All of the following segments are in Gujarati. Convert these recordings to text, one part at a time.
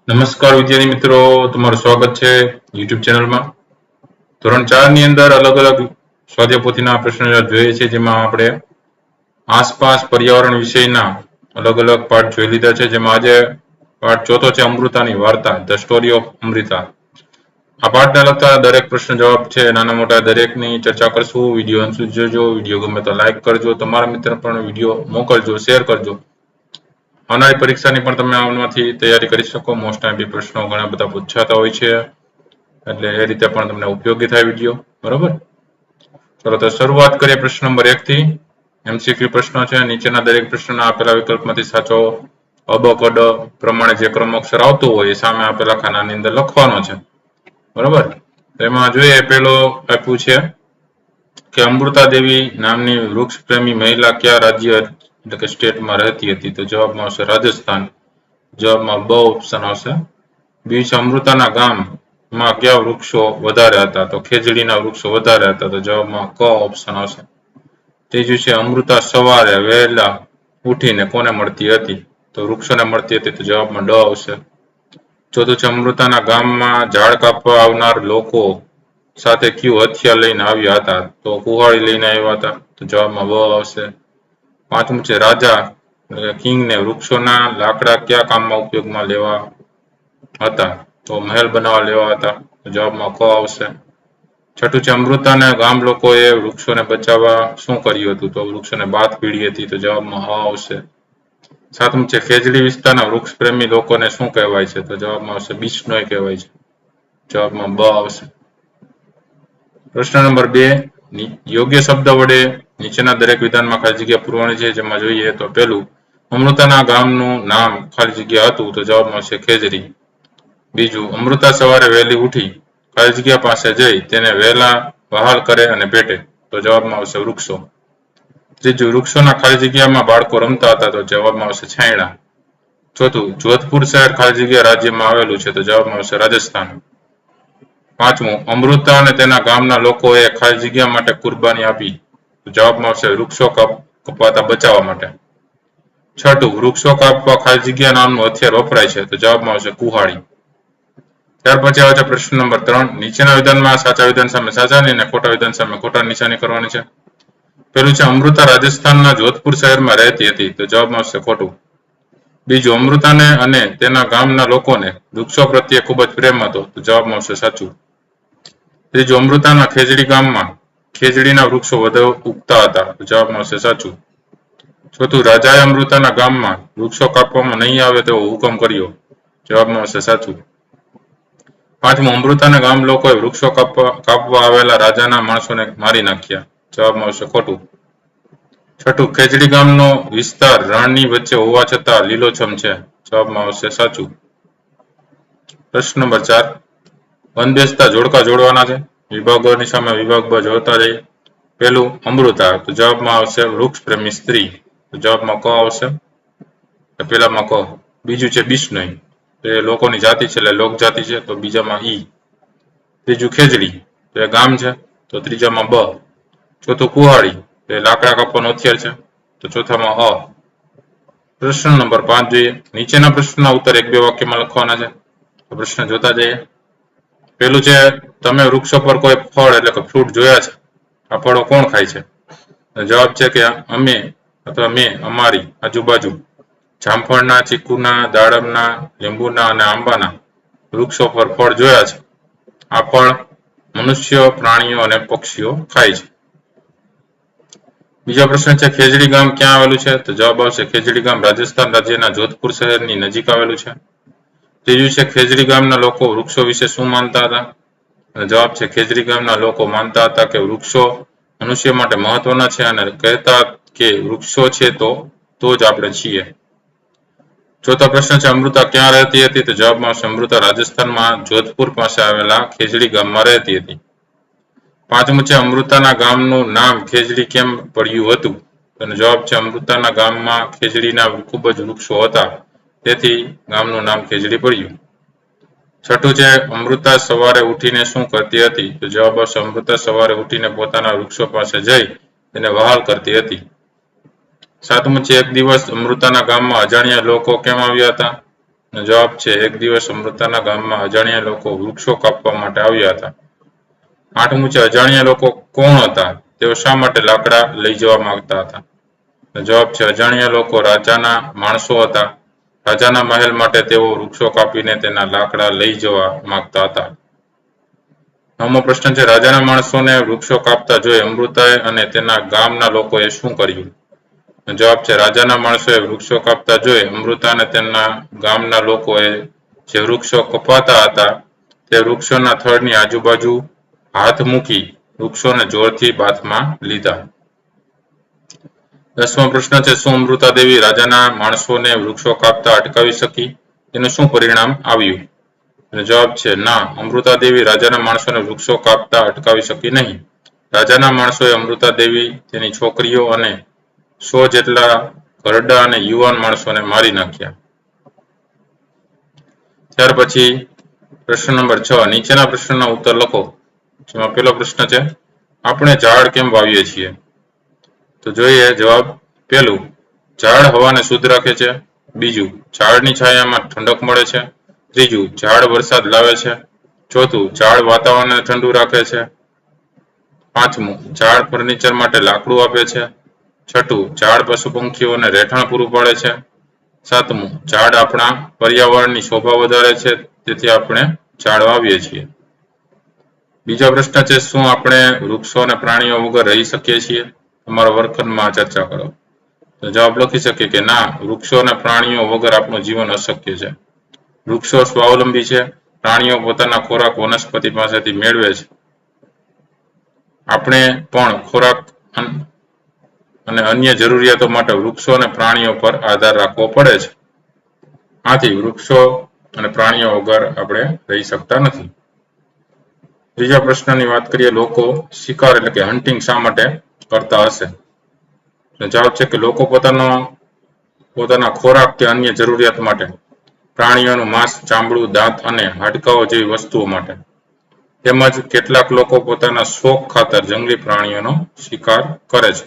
નમસ્કાર વિદ્યાર્થી મિત્રો, તમારું સ્વાગત છે યુટ્યુબ ચેનલમાં. ધોરણ 4 ની અંદર અલગ અલગ સ્વાધ્યાય પોથીના પ્રશ્નો જોઈએ છે, જેમાં આપણે આસપાસ પર્યાવરણ વિષયના અલગ અલગ પાઠ જોઈ લીધા છે. જેમાં આજે પાઠ ચોથો છે અમૃતાની વાર્તા, ધ સ્ટોરી ઓફ અમૃતા. આ પાઠને લગતા દરેક પ્રશ્ન જવાબ છે નાના મોટા દરેકની ચર્ચા કરશું. વિડીયો અંત સુધી જોજો. વિડીયો ગમે તો લાઈક કરજો, તમારા મિત્ર પણ વિડીયો મોકલજો, શેર કરજો. આવનારી પરીક્ષાની પણ તમે આમાંથી તૈયારી કરી શકો. મોસ્ટ ટાઈમ પ્રશ્નો ઘણા બધા પૂછાતા હોય છે, એટલે એ રીતે પણ તમને ઉપયોગી થાય વિડીયો. બરોબર, ચલો તો શરૂઆત કરીએ પ્રશ્ન નંબર 1 થી. MCQ પ્રશ્નો છે. નીચેના દરેક પ્રશ્નના આપેલા વિકલ્પમાંથી સાચો અબકડ પ્રમાણે જે ક્રમ અક્ષર આવતું હોય એ સામે આપેલા ખાનાની અંદર લખવાનો છે. બરોબર, એમાં જોઈએ પેલો આપ્યું છે કે અમૃતા દેવી નામની વૃક્ષ પ્રેમી મહિલા કયા રાજ્ય એટલે કે સ્ટેટમાં રહેતી હતી? તો જવાબમાં આવશે રાજસ્થાન. જવાબમાં બ ઓપ્શન આવશે. બી છે અમૃતાના ગામમાં કયા વૃક્ષો વધારે હતા? તો ખેજડીના વૃક્ષો વધારે હતા. તો જવાબમાં ક ઓપ્શન આવશે. ત્રીજું છે અમૃતા સવારે વહેલા ઉઠીને કોને મળતી હતી? તો વૃક્ષોને મળતી હતી. તો જવાબમાં ડ આવશે. ચોથું છે અમૃતાના ગામમાં ઝાડ કાપવા આવનાર લોકો સાથે કયું હથિયાર લઈને આવ્યા હતા? તો કુહાડી લઈને આવ્યા હતા. તો જવાબમાં બ આવશે. પાંચમું છે રાજા કિંગને વૃક્ષોના લાકડા કયા કામમાં ઉપયોગમાં લેવા હતા? તો મહેલ બનાવવા લેવા હતા. તો જવાબમાં ક આવશે. છઠ્ઠું છે અમૃતાના ગામ લોકોએ વૃક્ષોને બચાવવા શું કર્યું હતું? તો વૃક્ષોને બાથ પીડી હતી. તો જવાબમાં અ આવશે. સાતમું છે ખેજડી વિસ્તારના વૃક્ષ પ્રેમી લોકોને શું કહેવાય છે? તો જવાબમાં આવશે બિશ્નોઈ કહેવાય છે. જવાબમાં બ આવશે. પ્રશ્ન નંબર 2, યોગ્ય શબ્દ વડે નીચેના દરેક વિધાનમાં ખાલી જગ્યા પૂરવાની છે. જેમાં જોઈએ તો પેલું અમૃતાના ગામનું નામ ખાલી જગ્યા હતું. તો જવાબમાં આવશે ખેજડી. બીજું અમૃતા સવારે વહેલી ઉઠી ખાલી જગ્યા પાસે જઈ તેને વહેલા વહાલ કરે અને ભેટે. તો જવાબમાં આવશે વૃક્ષો. ત્રીજું વૃક્ષોના ખાલી જગ્યામાં બાળકો રમતા હતા. તો જવાબમાં આવશે છાંયડા. ચોથું જોધપુર શહેર ખાલી જગ્યા રાજ્યમાં આવેલું છે. તો જવાબમાં આવશે રાજસ્થાન. પાંચમું અમૃતા અને તેના ગામના લોકોએ ખાલી જગ્યા માટે કુરબાની આપી. તો જવાબમાં આવશે વૃક્ષો કપાતા બચાવવા માટે. છઠ્ઠું વૃક્ષો કાપવા ખાલી જગ્યા નામનું હથિયાર વપરાય છે. તો જવાબમાં આવશે કુહાડી. ત્યાર પછી આવે છે પ્રશ્ન નંબર 3, નીચેના વિધાનમાં સાચા વિધાન સામે સાચાની અને ખોટા વિધાન સામે ખોટા નિશાની કરવાની છે. પેલું છે અમૃતા રાજસ્થાનના જોધપુર શહેરમાં રહેતી હતી. તો જવાબમાં આવશે ખોટું. બીજું અમૃતાને અને તેના ગામના લોકોને વૃક્ષો પ્રત્યે ખૂબ જ પ્રેમ હતો. તો જવાબમાં આવશે સાચું. ત્રીજું અમૃતાના ખેજડી ગામમાં ખેજડીના વૃક્ષો વધુ ઉગતા હતા. તો જવાબમાં આવશે સાચું. ચોથું રાજાએ અમૃતાના ગામમાં વૃક્ષો કાપવામાં નહીં આવે તેવો હુકમ કર્યો. જવાબમાં આવશે સાચું. પાંચમું અમૃતાના ગામ લોકોએ વૃક્ષો કાપવા આવેલા રાજાના માણસોને મારી નાખ્યા. જવાબમાં આવશે ખોટું. છઠ્ઠું ખેજડી ગામનો વિસ્તાર રણની વચ્ચે હોવા છતાં લીલોછમ છે. જવાબમાં આવશે સાચું. પ્રશ્ન નંબર 4, બંધબેસતા જોડકા જોડવાના છે. વિભાગોની સામે વિભાગ બ જોડતા જઈએ. પેલું અમૃતા. તો જવાબમાં આવશે વૃક્ષ પ્રેમી સ્ત્રી. તો જવાબમાં ક આવશે. પેલામાં ક. બીજું છે બિશ્નોઈ, તો એ લોકોની જાતિ છે એટલે લોક જાતિ છે. તો બીજામાં ઈ. ત્રીજું ખેજડી, તો એ ગામ છે. તો ત્રીજામાં બ. ચોથું કુહાડી, તો એ લાકડા કાપવાનો હથિયાર છે. તો ચોથામાં અ. પ્રશ્ન નંબર 5 જોઈએ. નીચેના પ્રશ્નના ઉત્તર 1-2 વાક્યમાં લખવાના છે. તો પ્રશ્ન જોતા જઈએ. પેલું છે તમે વૃક્ષો પર કોઈ ફળ એટલે કે ફ્રૂટ જોયા છે? આ ફળો કોણ ખાય છે? જવાબ છે કે અમે અથવા મેં અમારી આજુબાજુ જામફળના, ચીકુના, દાડમના, લીંબુના અને આંબાના વૃક્ષો પર ફળ જોયા છે. આ ફળ મનુષ્યો, પ્રાણીઓ અને પક્ષીઓ ખાય છે. બીજો પ્રશ્ન છે ખેજડી ગામ ક્યાં આવેલું છે? તો જવાબ આવશે ખેજડી ગામ રાજસ્થાન રાજ્યના જોધપુર શહેરની નજીક આવેલું છે. ત્રીજું છે ખેજડી ગામના લોકો વૃક્ષો વિશે શું માનતા હતા? જવાબ છે ખેજડી ગામના લોકો માનતા હતા કે વૃક્ષો મનુષ્ય માટે મહત્વના છે અને કહેતા કે વૃક્ષો છે તો જ આપણે છીએ. ચોથો પ્રશ્ન છે અમૃતા ક્યાં રહેતી હતી? તો જવાબમાં આવશે અમૃતા રાજસ્થાનમાં જોધપુર પાસે આવેલા ખેજડી ગામમાં રહેતી હતી. પાંચમું છે અમૃતાના ગામનું નામ ખેજડી કેમ પડ્યું હતું? તો જવાબ છે અમૃતાના ગામમાં ખેજડીના ખૂબ જ વૃક્ષો હતા, તેથી ગામનું નામ ખેજડી પડ્યું. છઠ્ઠું છે અમૃતા સવારે ઉઠીને શું કરતી હતી? તો જવાબ આવશે અમૃતા સવારે ઉઠીને પોતાના વૃક્ષો પાસે જઈ તેને વહાલ કરતી હતી. સાતમું છે એક દિવસ અમૃતાના ગામમાં અજાણ્યા લોકો કેમ આવ્યા હતા? જવાબ છે એક દિવસ અમૃતાના ગામમાં અજાણ્યા લોકો વૃક્ષો કાપવા માટે આવ્યા હતા. 8મું છે અજાણ્યા લોકો કોણ હતા? તેઓ શા માટે લાકડા લઈ જવા માંગતા હતા? જવાબ છે અજાણ્યા લોકો રાજાના માણસો હતા. રાજાના મહેલ માટે તેઓ વૃક્ષો કાપીને તેના લાકડા લઈ જવા માંગતા હતા. 9મો પ્રશ્ન છે રાજાના માણસોને વૃક્ષો કાપતા જોઈ અમૃતાએ અને તેના ગામના લોકોએ શું કર્યું? જવાબ છે રાજાના માણસોએ વૃક્ષો કાપતા જોઈ અમૃતા અને તેના ગામના લોકોએ જે વૃક્ષો કપાતા હતા તે વૃક્ષોના થડની આજુબાજુ હાથ મૂકી વૃક્ષોને જોરથી બાથમાં લીધા. 10મો પ્રશ્ન છે શું અમૃતા દેવી રાજાના માણસોને વૃક્ષો કાપતા અટકાવી શકી? તેનું શું પરિણામ આવ્યું? જવાબ છે ના, અમૃતા દેવી રાજાના માણસોને વૃક્ષો કાપતા અટકાવી શકી નહીં. રાજાના માણસોએ અમૃતા દેવી, તેની છોકરીઓ અને 100 જેટલા ઘરડા અને યુવાન માણસોને મારી નાખ્યા. ત્યાર પછી પ્રશ્ન નંબર 6 નીચેના પ્રશ્નના ઉત્તર લખો. જેમાં પહેલો પ્રશ્ન છે આપણે ઝાડ કેમ વાવીએ છીએ? તો જોઈએ જવાબ. પહેલું, ઝાડ હવાને શુદ્ધ રાખે છે. બીજું, ઝાડની છાયામાં ઠંડક મળે છે. ત્રીજું, ઝાડ વરસાદ લાવે છે. ચોથું, ઝાડ વાતાવરણને ઠંડુ રાખે છે. પાંચમું, ઝાડ ફર્નિચર માટે લાકડું આપે છે. છઠ્ઠું, ઝાડ પશુ પંખીઓને રહેઠાણ પૂરું પાડે છે. સાતમું, ઝાડ આપણા પર્યાવરણની શોભા વધારે છે, તેથી આપણે ઝાડ વાવીએ છીએ. બીજો પ્રશ્ન છે શું આપણે વૃક્ષો અને પ્રાણીઓ વગર રહી શકીએ છીએ? તમારા વર્ગખંડમાં ચર્ચા કરો. તો જવાબ લખી શકીએ કે ના, વૃક્ષો અને પ્રાણીઓ વગર આપણું જીવન અશક્ય છે. વૃક્ષો સ્વાવલંબી છે. પ્રાણીઓ પોતાના ખોરાક વનસ્પતિ પાસેથી મેળવે છે. આપણે પણ ખોરાક અને અન્ય જરૂરિયાતો માટે વૃક્ષો અને પ્રાણીઓ પર આધાર રાખવો પડે છે. આથી વૃક્ષો અને પ્રાણીઓ વગર આપણે રહી શકતા નથી. ત્રીજા પ્રશ્નની વાત કરીએ લોકો શિકાર એટલે કે હન્ટિંગ શા માટે કરતા હશે? જવાબ છે કે લોકો પોતાના ખોરાક કે અન્ય જરૂરિયાત માટે, પ્રાણીઓનું માંસ, ચામડું, દાંત અને હાડકાઓ જેવી વસ્તુઓ માટે, તેમજ કેટલાક લોકો પોતાના શોખ ખાતર જંગલી પ્રાણીઓનો શિકાર કરે છે.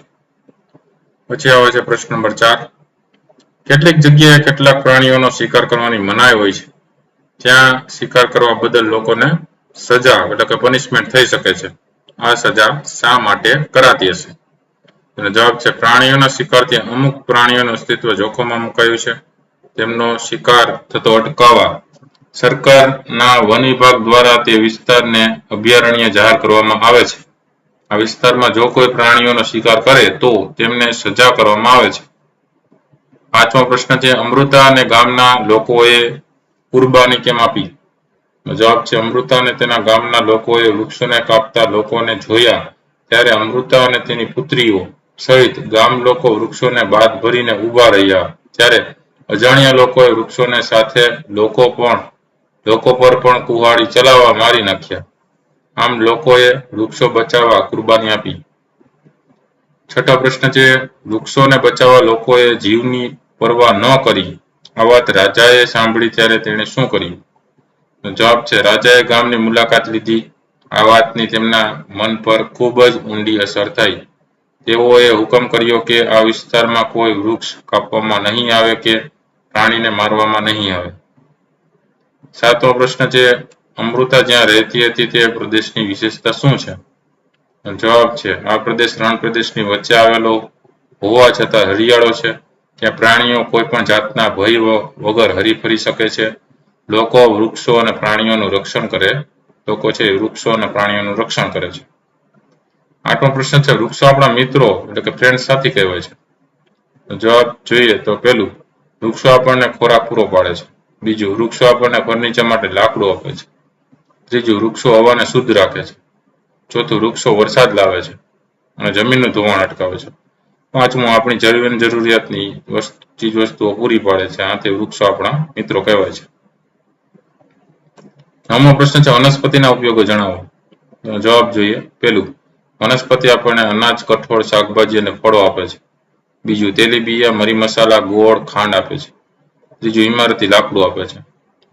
પછી આવે છે પ્રશ્ન નંબર 4 કેટલીક જગ્યાએ કેટલાક પ્રાણીઓનો શિકાર કરવાની મનાઈ હોય છે. ત્યાં શિકાર કરવા બદલ લોકોને સજા એટલે કે પનિશમેન્ટ થઈ શકે છે. આ સજા શા માટે કરાતી હશે? અને જવાબ છે પ્રાણીઓના શિકારથી અમુક પ્રાણીઓનું અસ્તિત્વ જોખમમાં મુકાયું છે. તેમનો શિકાર થતો અટકાવવા સરકારના વન વિભાગ દ્વારા તે વિસ્તારને અભયારણ્ય જાહેર કરવામાં આવે છે. આ વિસ્તારમાં જો કોઈ પ્રાણીઓનો શિકાર કરે તો તેમને સજા કરવામાં આવે છે. પાંચમો પ્રશ્ન છે અમૃતા અને ગામના લોકોએ કુરબાની કેમ આપી? જવાબ છે અમૃતા અને તેના ગામના લોકોએ વૃક્ષોને કાપતા લોકોને જોયા ત્યારે અમૃતા અને તેની પુત્રીઓ સહિત ગામ લોકો વૃક્ષોને બાદ ભરીને ઊભા રહ્યા. ત્યારે અજાણ્યા લોકોએ વૃક્ષોને સાથે લોકો પર પણ કુહાડી ચલાવવા મારી નાખ્યા. આમ લોકોએ વૃક્ષો બચાવવા કુરબાની આપી. છઠ્ઠો પ્રશ્ન છે વૃક્ષોને બચાવવા લોકોએ જીવની પરવા ન કરી. આ વાત રાજાએ સાંભળી ત્યારે તેણે શું કર્યું? જવાબ છે રાજાએ ગામની મુલાકાત લીધી. આ વાતની તેમના મન પર ખૂબ જ ઊંડી અસર થઈ. તેઓએ હુકમ કર્યો કે આ વિસ્તારમાં કોઈ વૃક્ષ કાપવામાં નહીં આવે કે પ્રાણીને મારવામાં નહીં આવે. સાતમો પ્રશ્ન છે અમૃતા જ્યાં રહેતી હતી તે પ્રદેશની વિશેષતા શું છે? જવાબ છે આ પ્રદેશ રણ પ્રદેશની વચ્ચે આવેલો હોવા છતાં હરિયાળો છે. ત્યાં પ્રાણીઓ કોઈ પણ જાતના ભય વગર હરીફરી શકે છે. લોકો વૃક્ષો અને પ્રાણીઓનું રક્ષણ કરે છે. આઠમો પ્રશ્ન છે વૃક્ષો આપણા મિત્રો એટલે કે ફ્રેન્ડ સાથી કહેવાય છે. જવાબ જોઈએ તો પહેલું, વૃક્ષો આપણને ખોરાક પૂરો પાડે છે. બીજું, વૃક્ષો આપણને ફર્નિચર માટે લાકડું આપે છે. ત્રીજું, વૃક્ષો હવાને શુદ્ધ રાખે છે. ચોથું, વૃક્ષો વરસાદ લાવે છે અને જમીનનું ધોવાણ અટકાવે છે. પાંચમું, આપણી જરૂરિયાતની ચીજ વસ્તુઓ પૂરી પાડે છે. આથી વૃક્ષો આપણા મિત્રો કહેવાય છે. નવમો પ્રશ્ન છે વનસ્પતિના ઉપયોગો જણાવો. જવાબ જોઈએ. પહેલું, વનસ્પતિ આપણને અનાજ, કઠોળ, શાકભાજી અને ફળો આપે છે. બીજું, તેલીબિયા, મરી મસાલા, ગોળ, ખાંડ આપે છે. ત્રીજું, ઇમારતી લાકડું આપે છે.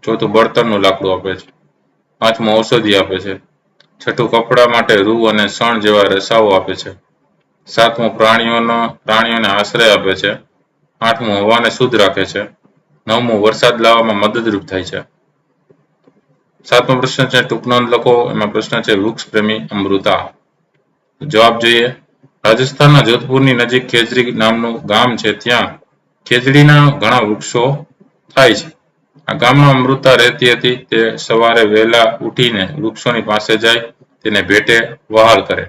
ચોથું, બળતણનું લાકડું આપે છે. પાંચમું, ઔષધિ આપે છે. છઠ્ઠું, કપડા માટે રૂ અને શણ જેવા રેસાઓ આપે છે. સાતમું, પ્રાણીઓને આશ્રય આપે છે. આઠમું, હવાને શુદ્ધ રાખે છે. 9મું વરસાદ લાવવામાં મદદરૂપ થાય છે. 7મો પ્રશ્ન છે ટૂંક નોંધ લખો. એમાં પ્રશ્ન છે વૃક્ષ પ્રેમી અમૃતા. જવાબ જોઈએ. રાજસ્થાનના જોધપુરની નજીક ખેજરી નામનું ગામ છે. ત્યાં ખેજડીના ઘણા વૃક્ષો થાય છે. આ ગામમાં અમૃતા રહેતી હતી. તે સવારે વહેલા ઉઠીને વૃક્ષોની પાસે જાય, તેને ભેટે વહાલ કરે.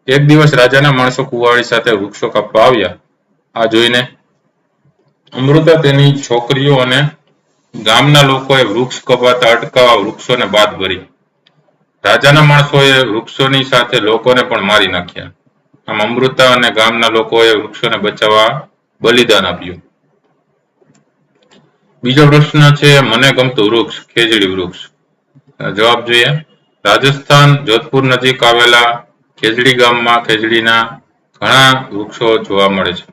એક દિવસ રાજાના માણસો કુંવાળી સાથે વૃક્ષો કાપવા આવ્યા. આ જોઈને અમૃતા, તેની છોકરીઓ અને ગામના લોકોએ વૃક્ષ કપાતા અટકાવવા વૃક્ષોને બાદ ભરી. રાજાના માણસોએ વૃક્ષોની સાથે લોકોને પણ મારી નાખ્યા. આમ અમૃતા અને ગામના લોકોએ વૃક્ષોને બચાવવા બલિદાન આપ્યું. બીજો પ્રશ્ન છે મને ગમતું વૃક્ષ ખેજડી વૃક્ષ. જવાબ જોઈએ. રાજસ્થાન જોધપુર નજીક આવેલા ખેજડી ગામમાં ખેજડીના ઘણા વૃક્ષો જોવા મળે છે.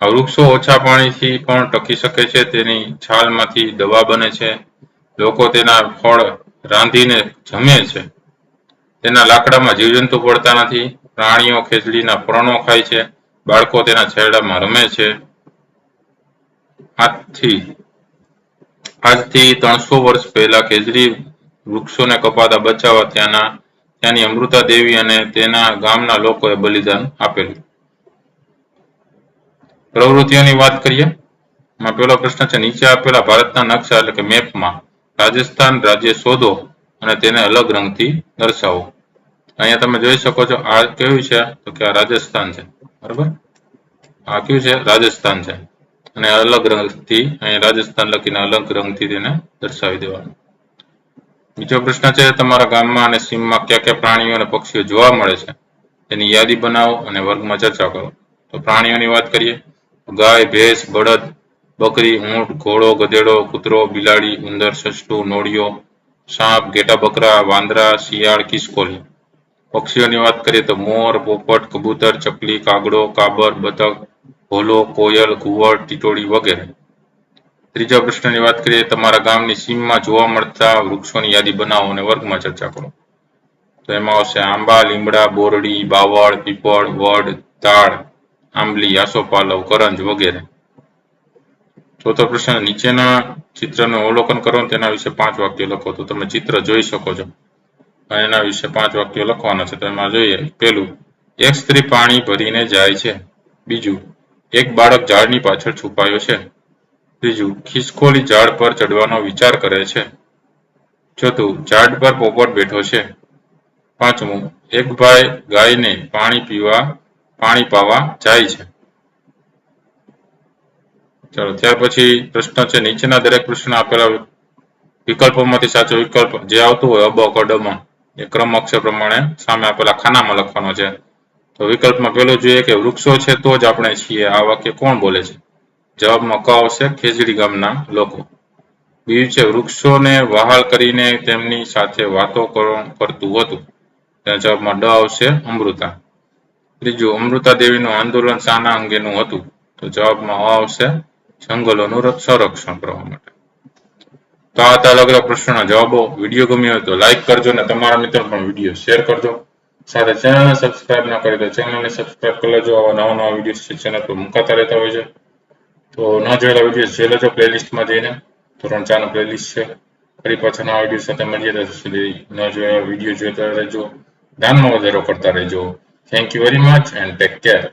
આ વૃક્ષો ઓછા પાણીથી પણ ટકી શકે છે. તેની છાલમાંથી દવા બને છે. લોકો તેના ફળ રાંધીને જમે છે. તેના લાકડામાં જીવજંતુ પડતા નથી. પ્રાણીઓ ખેજડીના પર્ણો ખાય છે. બાળકો તેના છેડામાં રમે છે. આજથી 300 વર્ષ પહેલા ખેજડી વૃક્ષોને કપાતા બચાવવા ત્યાંની અમૃતા દેવી અને તેના ગામના લોકોએ બલિદાન આપેલું. પ્રવૃત્તિઓની વાત કરીએ. એમાં પહેલો પ્રશ્ન છે નીચે આપેલા ભારતના નકશા એટલે કે મેપમાં રાજસ્થાન રાજ્ય શોધો અને તેને અલગ રંગથી દર્શાવો. અહીંયા તમે જોઈ શકો છો આ કેવું છે તો કે આ રાજસ્થાન છે. બરાબર, આ કયું છે? રાજસ્થાન છે. અને અલગ રંગથી અહીંયા રાજસ્થાન લખીને અલગ રંગથી તેને દર્શાવી દેવાનું. બીજો પ્રશ્ન છે તમારા ગામમાં અને સીમમાં કયા કયા પ્રાણીઓ અને પક્ષીઓ જોવા મળે છે તેની યાદી બનાવો અને વર્ગમાં ચર્ચા કરો. તો પ્રાણીઓની વાત કરીએ. ગાય, ભેંસ, બળદ, બકરી, ઊંટ, ઘોડો, ગધેડો, કૂતરો, બિલાડી, ઉંદર, સસલું, નોળિયો, સાપ, ઘેટા બકરા, વાંદરા, શિયાળ, ખિસકોલી. પક્ષીઓની વાત કરીએ તો મોર, પોપટ, કબૂતર, ચકલી, કાગડો, કાબર, બતક, ભોલો, કોયલ, ઘુવડ, ટીટોળી વગેરે. ત્રીજા પ્રશ્નની વાત કરીએ તમારા ગામની સીમમાં જોવા મળતા વૃક્ષોની યાદી બનાવો અને વર્ગમાં ચર્ચા કરો. તો એમાં આવશે આંબા, લીમડા, બોરડી, બાવળ, પીપળ, વડ, તાડ, આંબલી, આસોપાલવ, કરંજ વગેરે. ચોથો પ્રશ્ન નીચેના ચિત્રનું અવલોકન કરો તેના વિશે 5 વાક્યો લખો. તો તમે ચિત્ર જોઈ શકો છો અને એના વિશે 5 વાક્યો લખવાના છે. તો એમાં જોઈએ. પહેલું, એક સ્ત્રી પાણી ભરીને જાય છે. બીજું, એક બાળક ઝાડની પાછળ છુપાયો છે. ત્રીજું, ખિસકોલી ઝાડ પર ચડવાનો વિચાર કરે છે. ચોથું, ઝાડ પર પોપટ બેઠો છે. પાંચમું, એક ભાઈ ગાયને પાણી પાવા જાય છે. ચાલો ત્યાર પછી પ્રશ્ન છે નીચેના દરેક પ્રશ્ન આપેલા વિકલ્પોમાંથી સાચો વિકલ્પ જે આવતું હોય અબ કડમાં એ ક્રમ અક્ષર પ્રમાણે સામે આપેલા ખાનામાં લખવાનો છે. તો વિકલ્પમાં પેલું જોઈએ કે વૃક્ષો છે તો જ આપણે છીએ. આ વાક્ય કોણ બોલે છે? જવાબમાં ક આવશે ખેજડી ગામના લોકો. બીજું છે વૃક્ષોને વહાલ કરીને તેમની સાથે વાતો કરતું હતું. તેના જવાબમાં ડ આવશે અમૃતા. ત્રીજું, અમૃતા દેવીનું આંદોલન શાના અંગેનું હતું? તો જવાબમાં અ આવશે જંગલોનું સંરક્ષણ કરવા માટે. તો આ હતા અલગ અલગ પ્રશ્નોના જવાબો. વિડીયો ગમ્યો હોય તો લાઈક કરજો અને તમારા મિત્રો પણ વિડીયો શેર કરજો. સાથે ચેનલને સબસ્ક્રાઇબ ન કરી તો ચેનલને સબસ્ક્રાઇબ કરી લેજો. આવા નવા વિડીયો છે ચેનલ પર મુકાતા રહેતા હોય છે. તો ન જોયેલા વિડીયો જોઈ લેજો પ્લેલિસ્ટમાં જઈને. ધોરણ 4 નો પ્લેલિસ્ટ છે. ફરી પાછા નવા વિડીયો સાથે મળીએ. ત્યાં સુધી ન જોયેલા વિડીયો જોતા રહેજો. ધ્યાનમાં વધારો કરતા રહેજો. Thank you very much and take care.